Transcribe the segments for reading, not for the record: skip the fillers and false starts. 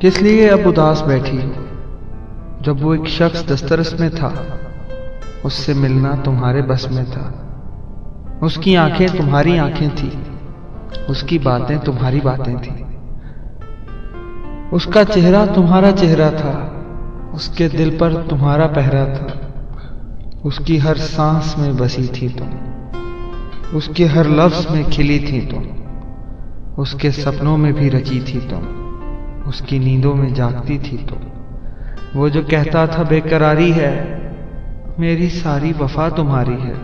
किस लिए अब उदास बैठी हो? जब वो एक शख्स दस्तरस में था, उससे मिलना तुम्हारे बस में था। उसकी आंखें तुम्हारी आंखें थी, उसकी बातें तुम्हारी बातें थी। उसका चेहरा तुम्हारा चेहरा था, उसके दिल पर तुम्हारा पहरा था। उसकी हर सांस में बसी थी तुम, उसके हर लफ्ज में खिली थी तुम, उसके सपनों में भी रची थी तुम, उसकी नींदों में जागती थी तुम। वो जो कहता था बेकरारी है, मेरी सारी वफा तुम्हारी है।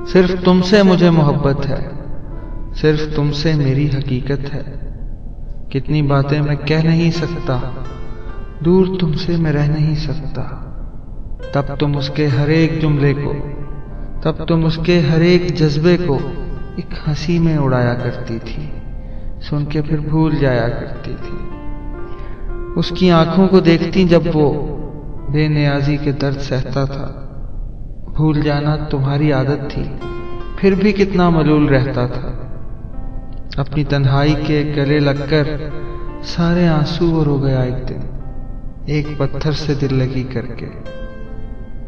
सिर्फ तुमसे मुझे मोहब्बत है, सिर्फ तुमसे मेरी हकीकत है। कितनी बातें मैं कह नहीं सकता, दूर तुमसे मैं रह नहीं सकता। तब तुम उसके हर एक जुमले को, तब तुम उसके हर एक जज्बे को एक हंसी में उड़ाया करती थी, सुन के फिर भूल जाया करती थी। उसकी आंखों को देखती जब वो बेनियाजी के दर्द सहता था। भूल जाना तुम्हारी आदत थी, फिर भी कितना मलूल रहता था। अपनी तन्हाई के गले लगकर सारे आंसू और रो गया एक दिन, एक पत्थर से दिल लगी करके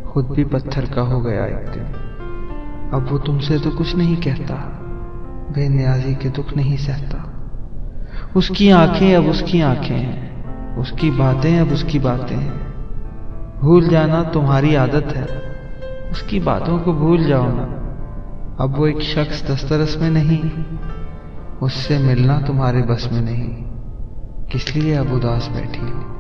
खुद भी पत्थर का हो गया एक दिन। अब वो तुमसे तो कुछ नहीं कहता, बेनियाजी के दुख नहीं सहता। उसकी आंखें अब उसकी आंखें हैं, उसकी बातें अब उसकी बातें हैं। भूल जाना तुम्हारी आदत है, उसकी बातों को भूल जाओ ना। अब वो एक शख्स दस्तरस में नहीं, उससे मिलना तुम्हारे बस में नहीं। किस लिए अब उदास बैठी हो?